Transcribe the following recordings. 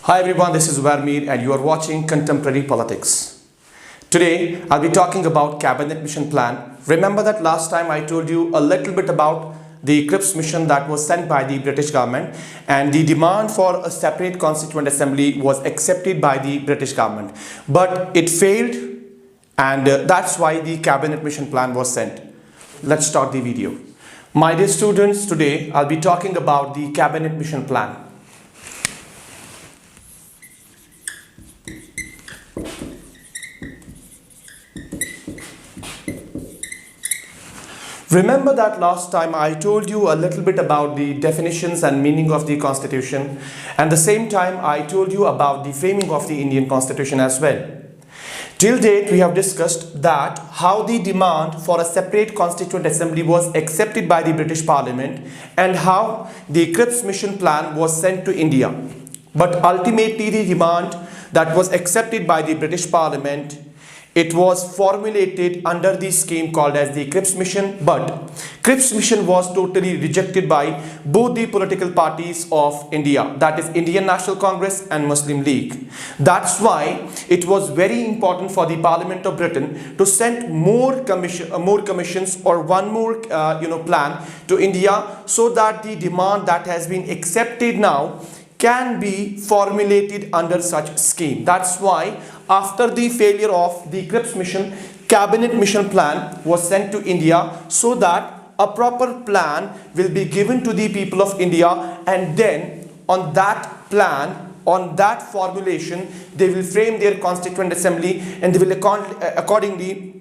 Hi everyone, this is Varmeer and you are watching Contemporary Politics. Today, I'll be talking about Cabinet Mission Plan. Remember that last time I told you a little bit about the CRIPS mission that was sent by the British government, and the demand for a separate Constituent Assembly was accepted by the British government. But it failed, and that's why the Cabinet Mission Plan was sent. Let's start the video. My dear students, today I'll be talking about the Cabinet Mission Plan. Remember that last time I told you a little bit about the definitions and meaning of the Constitution, and the same time I told you about the framing of the Indian Constitution as well. Till date, we have discussed that how the demand for a separate Constituent Assembly was accepted by the British Parliament and how the CRIPS mission plan was sent to India. But ultimately, the demand that was accepted by the British Parliament, it was formulated under the scheme called as the CRIPS mission, but CRIPS mission was totally rejected by both the political parties of India, that is Indian National Congress and Muslim League. That's why it was very important for the Parliament of Britain to send more commissions or one more plan to India, so that the demand that has been accepted now can be formulated under such scheme. That's why after the failure of the CRIPS mission, Cabinet Mission Plan was sent to India, so that a proper plan will be given to the people of India, and then on that plan, on that formulation, they will frame their Constituent Assembly and they will accordingly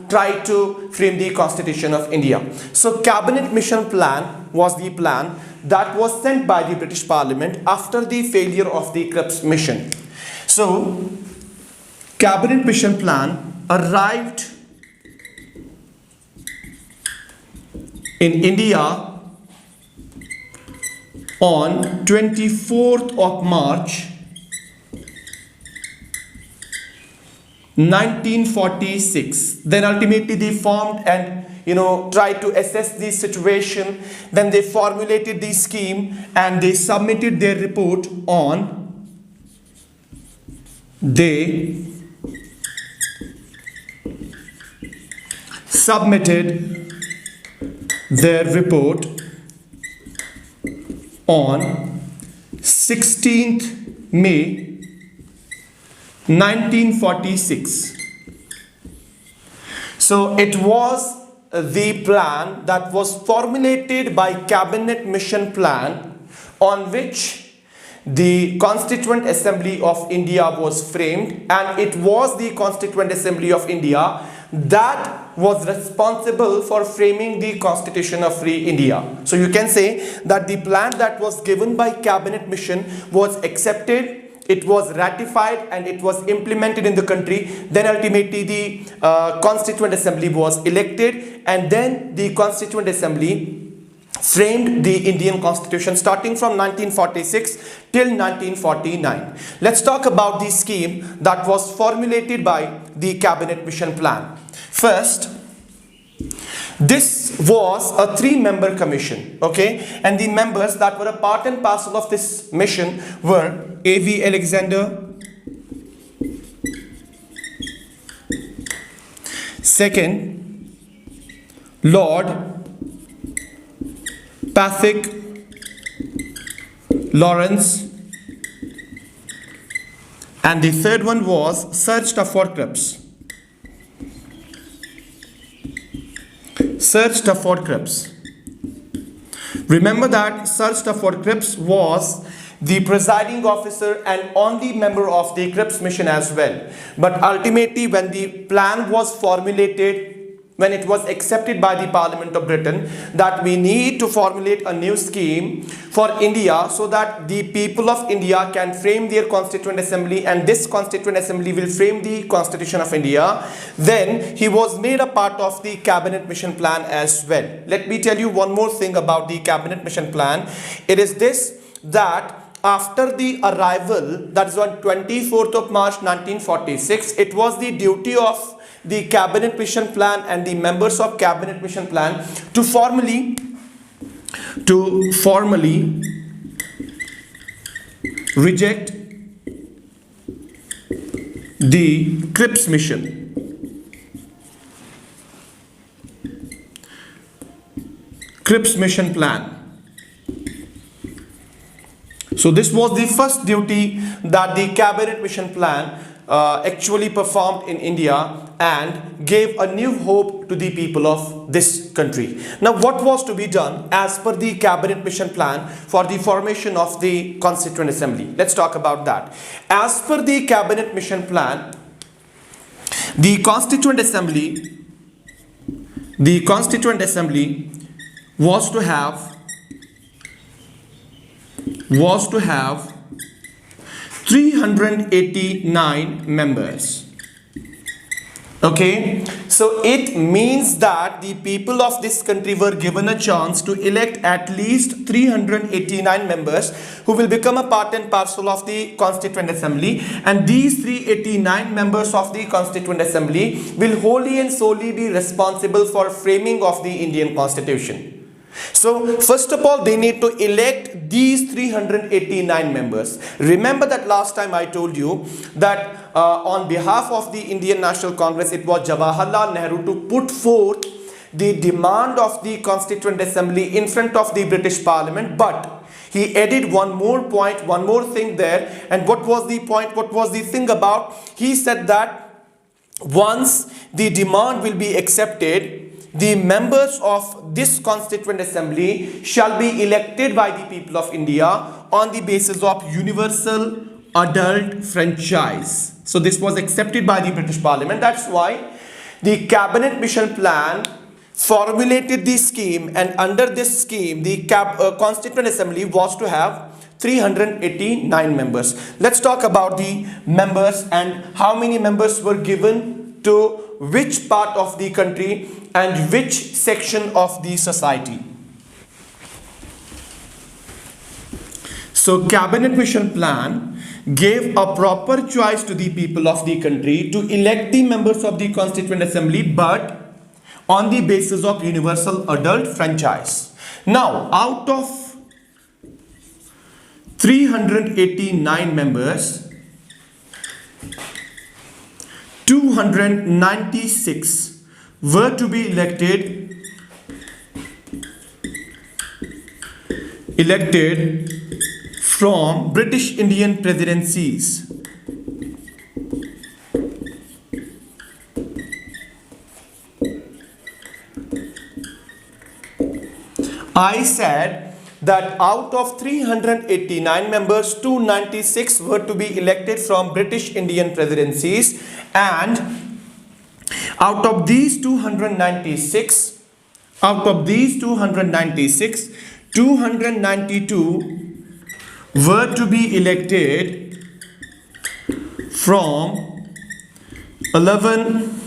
try to frame the Constitution of India. So Cabinet Mission Plan was the plan that was sent by the British Parliament after the failure of the CRIPS mission. So Cabinet Mission Plan arrived in India on 24th of March 1946. Then ultimately they formed and tried to assess the situation. Then they formulated the scheme and they submitted their report on their report on 16th May 1946. So it was the plan that was formulated by Cabinet Mission Plan, on which the Constituent Assembly of India was framed, and it was the Constituent Assembly of India that was responsible for framing the Constitution of Free India. So you can say that the plan that was given by Cabinet Mission was accepted, it was ratified, and it was implemented in the country. Then ultimately the Constituent Assembly was elected, and then the Constituent Assembly framed the Indian Constitution starting from 1946 till 1949. Let's talk about the scheme that was formulated by the Cabinet Mission Plan. First, this was a 3-member commission, okay, and the members that were a part and parcel of this mission were A.V. Alexander, second, Lord Pethick Lawrence, and the third one was Sir Stafford Cripps. Sir Stafford Cripps. Remember that Sir Stafford Cripps was the presiding officer and only member of the CRIPS mission as well. But ultimately, when the plan was formulated, when it was accepted by the Parliament of Britain that we need to formulate a new scheme for India so that the people of India can frame their Constituent Assembly, and this Constituent Assembly will frame the Constitution of India, then he was made a part of the Cabinet Mission Plan as well. Let me tell you one more thing about the Cabinet Mission Plan. It is this, that after the arrival, that is on 24th of March 1946, it was the duty of the Cabinet Mission Plan and the members of Cabinet Mission Plan to formally reject the Cripps mission. Cripps mission plan. So this was the first duty that the cabinet mission plan actually performed in India and gave a new hope to the people of this country. Now, what was to be done as per the cabinet mission plan for the formation of the Constituent Assembly? Let's talk about that. As per the cabinet mission plan, the Constituent Assembly was to have 389 members. Okay, so it means that the people of this country were given a chance to elect at least 389 members who will become a part and parcel of the Constituent Assembly, and these 389 members of the Constituent Assembly will wholly and solely be responsible for framing of the Indian Constitution. So first of all, they need to elect these 389 members. Remember that last time I told you that on behalf of the Indian National Congress, it was Jawaharlal Nehru to put forth the demand of the Constituent Assembly in front of the British Parliament, but he added one more point, one more thing there. And what was the point? What was the thing about? He said that once the demand will be accepted, the members of this Constituent Assembly shall be elected by the people of India on the basis of universal adult franchise. So this was accepted by the British Parliament. That's why the cabinet mission plan formulated the scheme, and under this scheme the Constituent Assembly was to have 389 members. Let's talk about the members and how many members were given to which part of the country and which section of the society. So cabinet mission plan gave a proper choice to the people of the country to elect the members of the Constituent Assembly, but on the basis of universal adult franchise. Now, out of 389 members, 296 were to be elected from British Indian presidencies. I said that out of 389 members, 296 were to be elected from British Indian presidencies, and out of these 296, 292 were to be elected from 11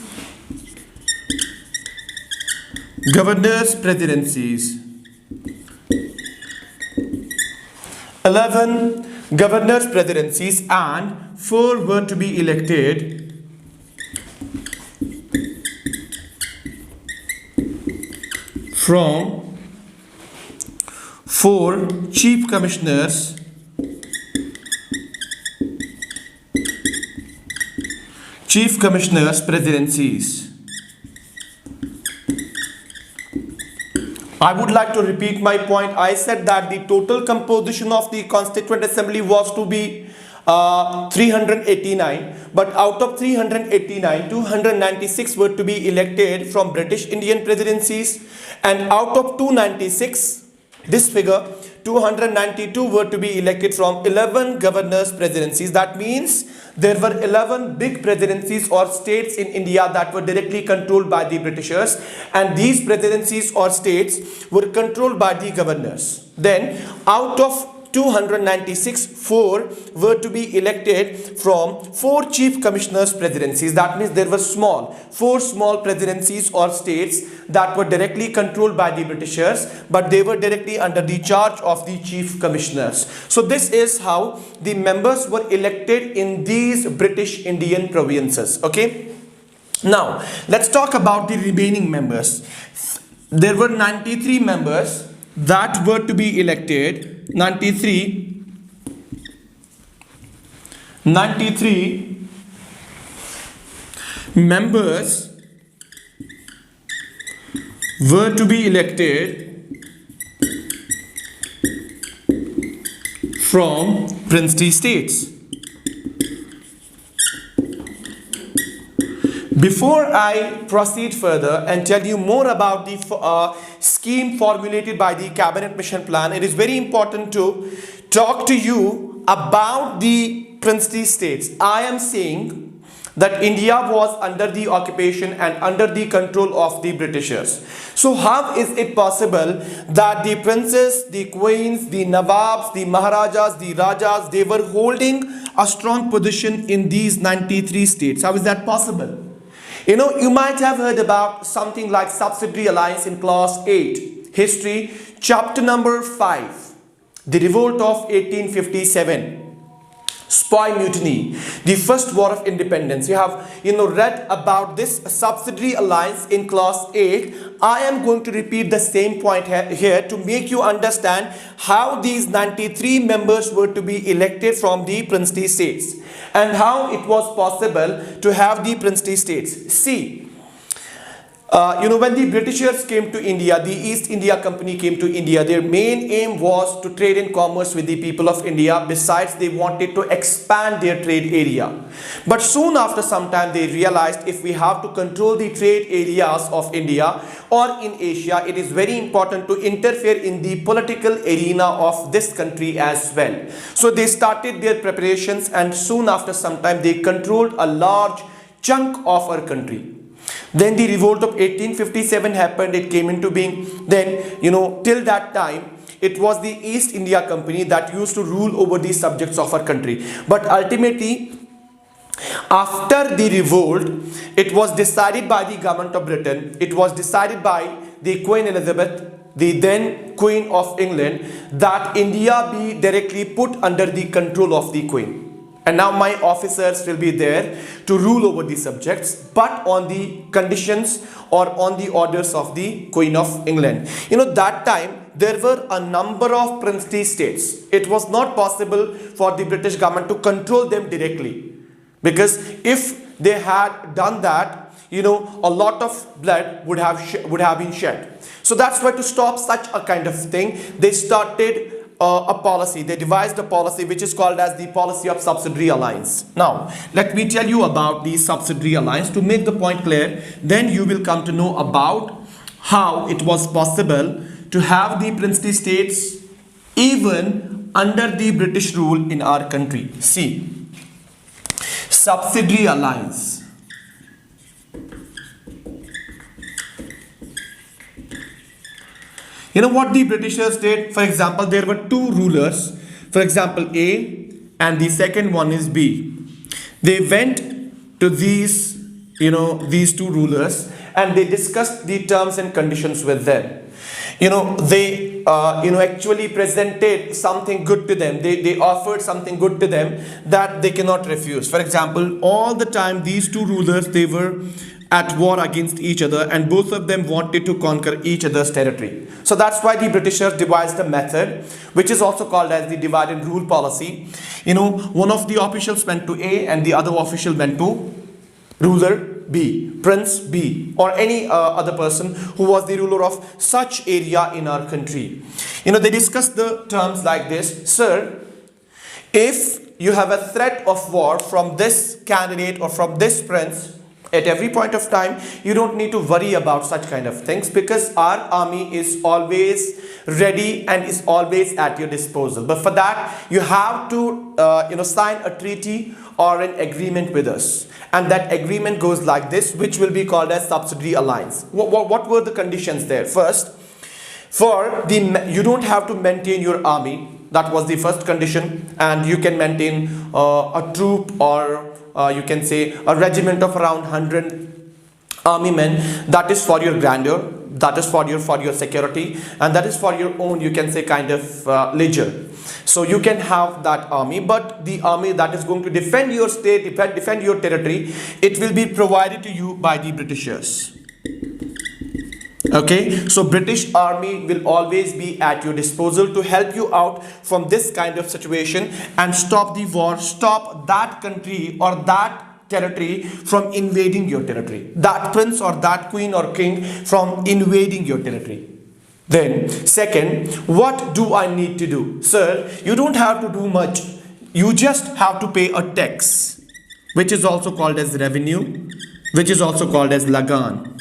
governors' presidencies. 11 governors' presidencies, and 4 were to be elected from 4 chief commissioners presidencies. I would like to repeat my point. I said that the total composition of the Constituent Assembly was to be 389, but out of 389, 296 were to be elected from British Indian presidencies, and out of 296, this figure, 292 were to be elected from 11 governors' presidencies. That means there were 11 big presidencies or states in India that were directly controlled by the Britishers, and these presidencies or states were controlled by the governors. Then out of 296, 4 were to be elected from 4 chief commissioners presidencies. That means there were 4 small presidencies or states that were directly controlled by the Britishers, but they were directly under the charge of the chief commissioners. So this is how the members were elected in these British Indian provinces. Okay, now let's talk about the remaining members. There were 93 members that were to be elected, 93 93 members were to be elected from princely states. Before I proceed further and tell you more about the scheme formulated by the Cabinet Mission Plan, it is very important to talk to you about the princely states. I am saying that India was under the occupation and under the control of the Britishers. So how is it possible that the princes, the queens, the nawabs, the maharajas, the rajas, they were holding a strong position in these 93 states? How is that possible? You know, you might have heard about something like Subsidy Alliance in class 8, history, chapter number 5, the revolt of 1857. Spy mutiny, the first war of independence. You have read about this Subsidy Alliance in class 8. I am going to repeat the same point here to make you understand how these 93 members were to be elected from the princely states and how it was possible to have the princely states. See, when the Britishers came to India, the East India Company came to India, their main aim was to trade in commerce with the people of India. Besides, they wanted to expand their trade area. But soon after some time, they realized if we have to control the trade areas of India or in Asia, it is very important to interfere in the political arena of this country as well. So they started their preparations, and soon after some time, they controlled a large chunk of our country. Then the revolt of 1857 happened, it came into being. Then, till that time, it was the East India Company that used to rule over the subjects of our country. But ultimately, after the revolt, it was decided by the government of Britain, it was decided by the Queen Elizabeth, the then Queen of England, that India be directly put under the control of the Queen. And now my officers will be there to rule over the subjects, but on the conditions or on the orders of the Queen of England. That time there were a number of princely states. It was not possible for the British government to control them directly, because if they had done that, a lot of blood would have been shed. So that's why, to stop such a kind of thing, they started a policy. They devised a policy which is called as the policy of Subsidy Alliance. Now, let me tell you about the Subsidy Alliance to make the point clear. Then you will come to know about how it was possible to have the princely states even under the British rule in our country. See, Subsidy Alliance. What the Britishers did? For example, there were two rulers. For example, A, and the second one is B. They went to these two rulers and they discussed the terms and conditions with them. They actually presented something good to them. They offered something good to them that they cannot refuse. For example, all the time these two rulers, they were at war against each other, and both of them wanted to conquer each other's territory. So that's why the Britishers devised a method which is also called as the divide and rule policy. One of the officials went to A and the other official went to ruler B, Prince B, or any other person who was the ruler of such area in our country. They discussed the terms like this: sir, if you have a threat of war from this candidate or from this prince, at every point of time, you don't need to worry about such kind of things, because our army is always ready and is always at your disposal. But for that, you have to sign a treaty or an agreement with us, and that agreement goes like this, which will be called as Subsidy Alliance. What were the conditions there? First, you don't have to maintain your army. That was the first condition, and you can maintain a troop, or you can say a regiment of around 100 army men. That is for your grandeur, that is for your security, and that is for your own, you can say, kind of leisure. So you can have that army, but the army that is going to defend your state, defend your territory, it will be provided to you by the Britishers. Okay, so British Army will always be at your disposal to help you out from this kind of situation and stop the war, stop that country or that territory from invading your territory, that prince or that queen or king from invading your territory. Then, second, what do I need to do? Sir, you don't have to do much. You just have to pay a tax, which is also called as revenue, which is also called as lagan.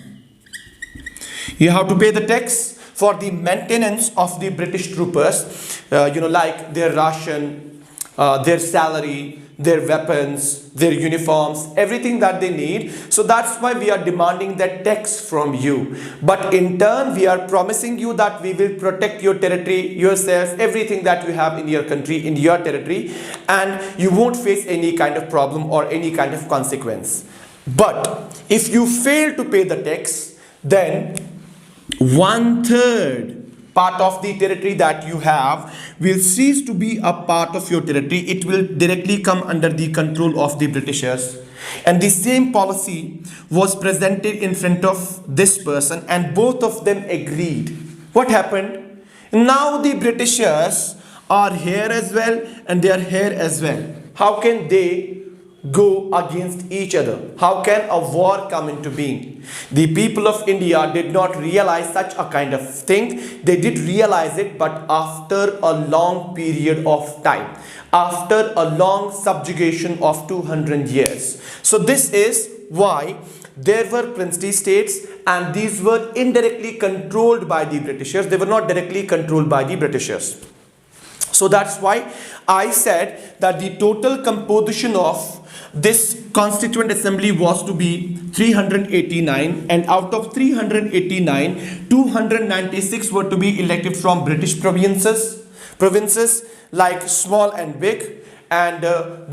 You have to pay the tax for the maintenance of the British troopers, like their ration, their salary, their weapons, their uniforms, everything that they need. So that's why we are demanding that tax from you. But in turn, we are promising you that we will protect your territory, yourself, everything that you have in your country, in your territory, and you won't face any kind of problem or any kind of consequence. But if you fail to pay the tax, then 1/3 part of the territory that you have will cease to be a part of your territory. It will directly come under the control of the Britishers. And the same policy was presented in front of this person, and both of them agreed. What happened? Now the Britishers are here as well and they are here as well. How can they go against each other? How can a war come into being? The people of India did not realize such a kind of thing. They did realize it, but after a long period of time, after a long subjugation of 200 years. So this is why there were princely states, and these were indirectly controlled by the Britishers. They were not directly controlled by the Britishers. So that's why I said that the total composition of this Constituent Assembly was to be 389, and out of 389, 296 were to be elected from British provinces like small and big, and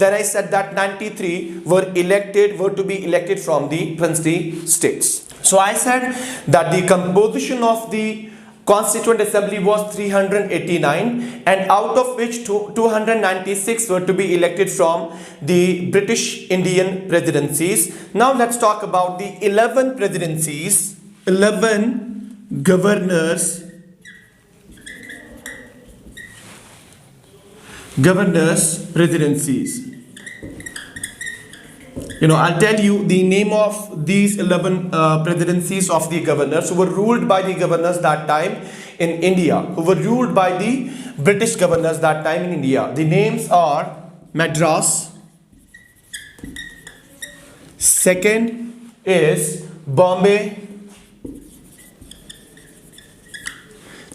then I said that 93 were to be elected from the princely states. So I said that the composition of the Constituent Assembly was 389, and out of which 296 were to be elected from the British Indian presidencies. Now let's talk about the 11 presidencies, 11 governors presidencies. I'll tell you the name of these 11 presidencies of the governors who were ruled by the governors that time in India, who were ruled by the British governors that time in India. The names are Madras, second is Bombay,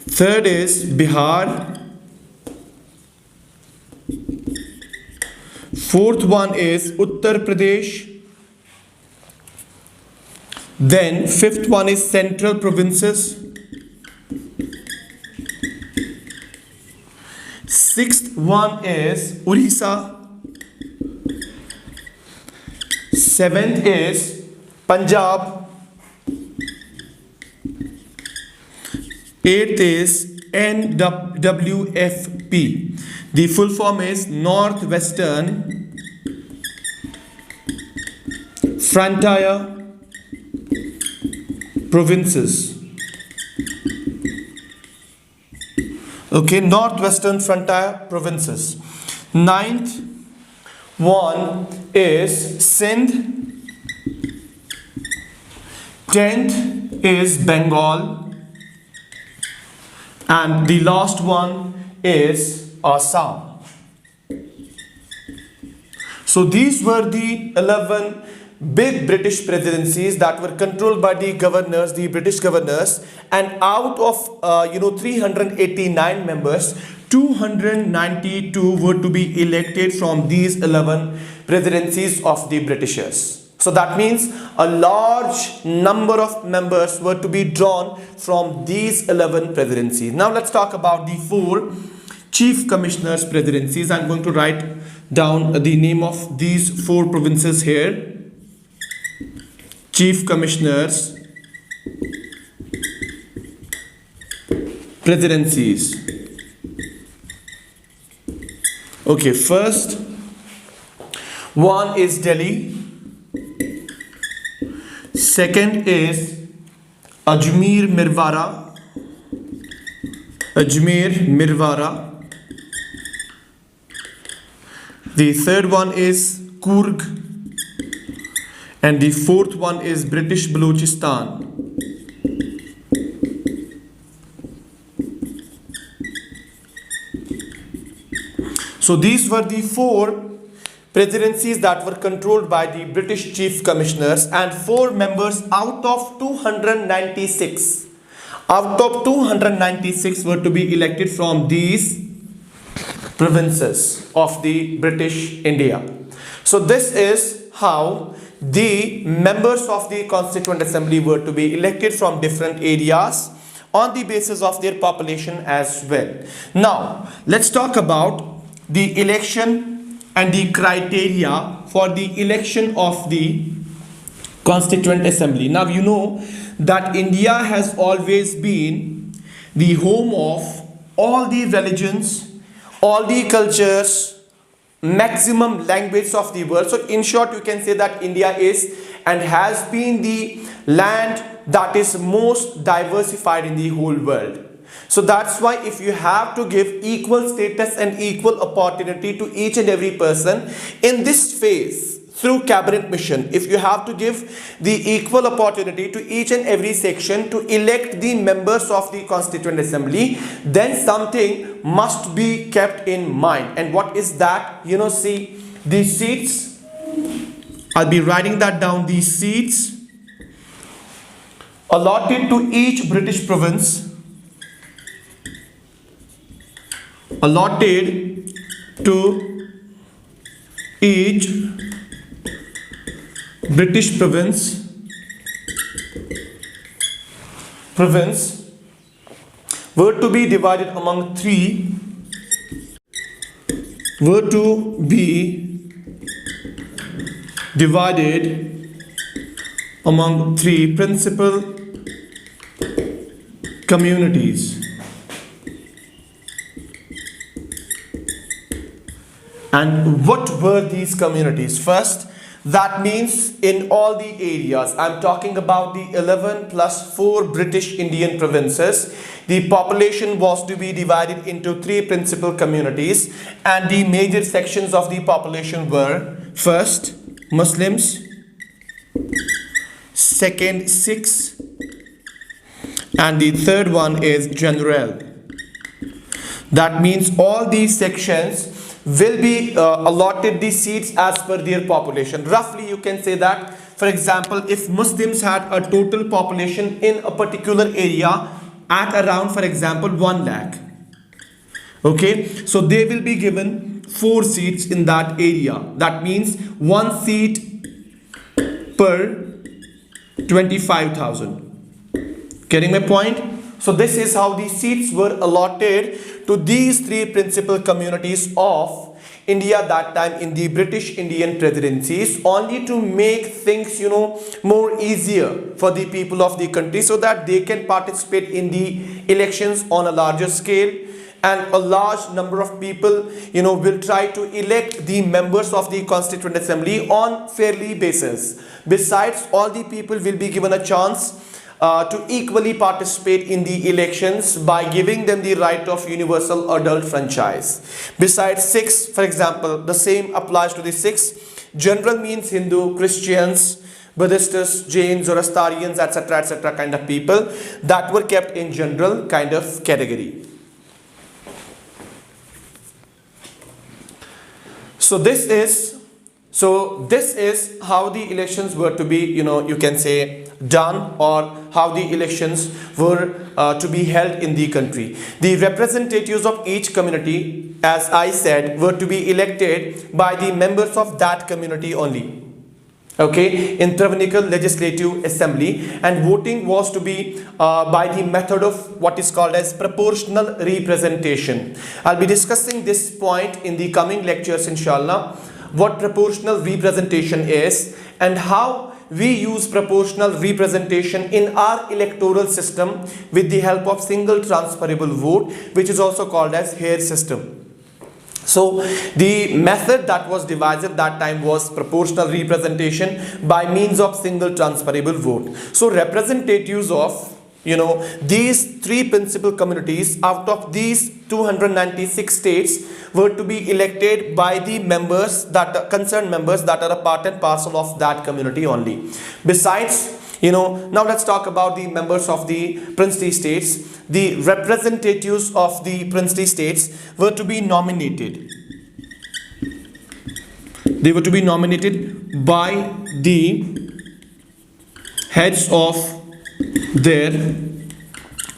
third is Bihar, fourth one is Uttar Pradesh, then fifth one is Central Provinces, sixth one is Orissa, seventh is Punjab, eighth is NWFP. The full form is Northwestern Frontier Provinces. Okay, Northwestern Frontier Provinces. Ninth one is Sindh. 10th is Bengal. And the last one is Assam. So these were the 11 big British presidencies that were controlled by the governors, the British governors, and out of 389 members, 292 were to be elected from these 11 presidencies of the Britishers. So that means a large number of members were to be drawn from these 11 presidencies. Now let's talk about the 4 Chief Commissioners presidencies. I'm going to write down the name of these 4 provinces here. Chief Commissioners presidencies. Okay, first one is Delhi, second is Ajmer Mirwara, Ajmer Mirwara. The third one is Coorg, and the fourth one is British Balochistan. So these were the four presidencies that were controlled by the British Chief Commissioners, and 4 members out of 296. Out of 296 were to be elected from these provinces of the British India. So this is how the members of the Constituent Assembly were to be elected from different areas on the basis of their population as well. Now let's talk about the election and the criteria for the election of the Constituent Assembly. Now you know that India has always been the home of all the religions, all the cultures, maximum languages of the world. So in short, you can say that India is and has been the land that is most diversified in the whole world. So that's why if you have to give equal status and equal opportunity to each and every person in this phase through cabinet mission, if you have to give the equal opportunity to each and every section to elect the members of the Constituent Assembly, then something must be kept in mind. And what is that? You know, see, these seats, I'll be writing that down, these seats allotted to each British province, allotted to each British province were to be divided among three principal communities. And what were these communities? First, that means in all the areas, I'm talking about the 11 plus 4 British Indian provinces, the population was to be divided into 3 principal communities, and the major sections of the population were: first, Muslims; second, Sikhs; and the third one is general. That means all these sections will be allotted the seats as per their population. Roughly you can say that, for example, if Muslims had a total population in a particular area at around, for example, 1 lakh, okay, so they will be given 4 seats in that area. That means 1 seat per 25,000. Getting my point? So this is how the seats were allotted to these 3 principal communities of India that time in the British Indian presidencies, only to make things, you know, more easier for the people of the country, so that they can participate in the elections on a larger scale, and a large number of people, you know, will try to elect the members of the Constituent Assembly on fairly basis. Besides, all the people will be given a chance to equally participate in the elections by giving them the right of universal adult franchise. Besides Sikhs, for example, the same applies to the Sikhs. General means Hindu, Christians, Buddhists, Jains, Zoroastrians, etc. kind of people that were kept in general kind of category. So this is how the elections were to be, you know, you can say done, or how the elections were to be held in the country. The representatives of each community, as I said, were to be elected by the members of that community only, okay, in Tyrannical Legislative Assembly, and voting was to be by the method of what is called as proportional representation. I'll be discussing this point in the coming lectures, inshallah, what proportional representation is and how we use proportional representation in our electoral system with the help of single transferable vote, which is also called as Hare system. So the method that was devised at that time was proportional representation by means of single transferable vote. So representatives of these three principal communities out of these 296 states were to be elected by the members that concerned members that are a part and parcel of that community only. Besides, now let's talk about the members of the princely states. The representatives of the princely states were to be nominated. They were to be nominated by the heads of their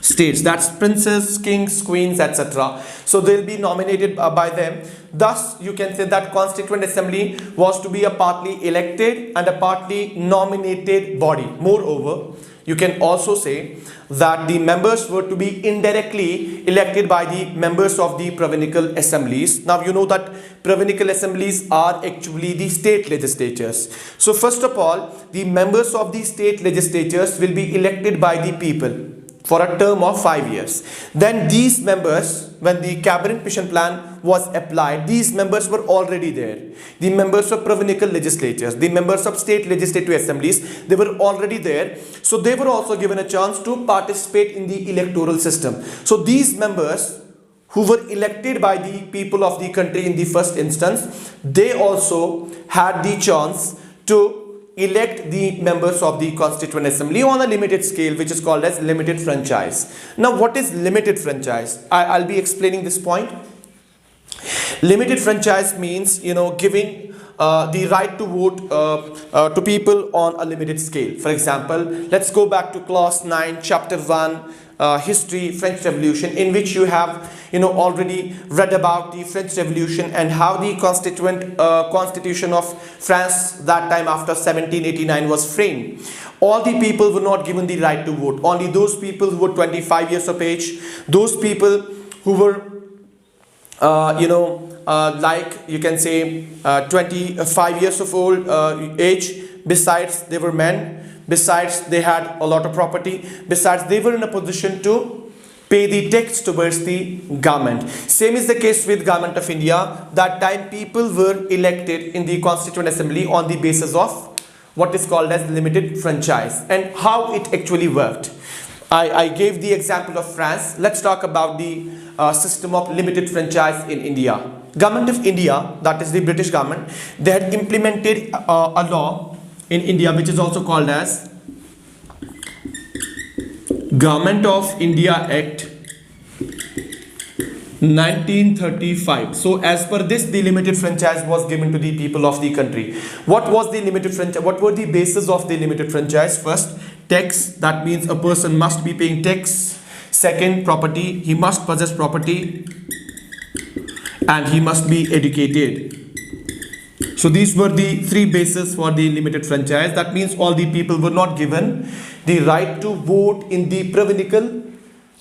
states. That's princes, kings, queens, etc. So they'll be nominated by them. Thus, you can say that Constituent Assembly was to be a partly elected and a partly nominated body. Moreover, you can also say that the members were to be indirectly elected by the members of the provincial assemblies. Now you know that provincial assemblies are actually the state legislatures. So first of all, the members of the state legislatures will be elected by the people for a term of 5 years. Then these members, when the cabinet mission plan was applied, these members were already there. The members of provincial legislatures, the members of state legislative assemblies, they were already there. So they were also given a chance to participate in the electoral system. So these members who were elected by the people of the country in the first instance, they also had the chance to elect the members of the Constituent Assembly on a limited scale, which is called as limited franchise. Now, what is limited franchise? I'll be explaining this point. Limited franchise means, giving the right to vote to people on a limited scale. For example, let's go back to class 9, chapter 1, history, French Revolution, in which you have already read about the French Revolution and how the constitution of France that time after 1789 was framed. All the people were not given the right to vote. Only those people who were 25 years of age, those people who were like you can say 25 years of old age. Besides, they were men. Besides, they had a lot of property. Besides, they were in a position to pay the tax towards the government. Same is the case with Government of India. That time people were elected in the Constituent Assembly on the basis of what is called as limited franchise. And how it actually worked. I gave the example of France. Let's talk about the system of limited franchise in India. Government of India, that is the British government, they had implemented a law in India which is also called as Government of India Act 1935. So as per this, the limited franchise was given to the people of the country. What was the limited franchise? What were the bases of the limited franchise? First, tax. That means a person must be paying tax. Second, property. He must possess property and he must be educated. So these were the three bases for the limited franchise. That means all the people were not given the right to vote in the provincial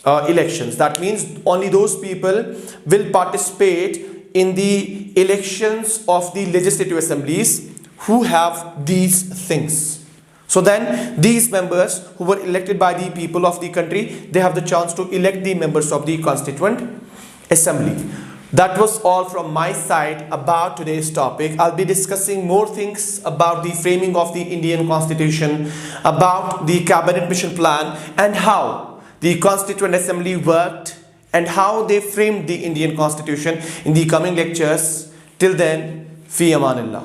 elections. That means only those people will participate in the elections of the legislative assemblies who have these things. So then these members who were elected by the people of the country, they have the chance to elect the members of the Constituent Assembly. That was all from my side about today's topic. I'll be discussing more things about the framing of the Indian Constitution, about the Cabinet Mission Plan, and how the Constituent Assembly worked and how they framed the Indian Constitution in the coming lectures. Till then, fi amanillah.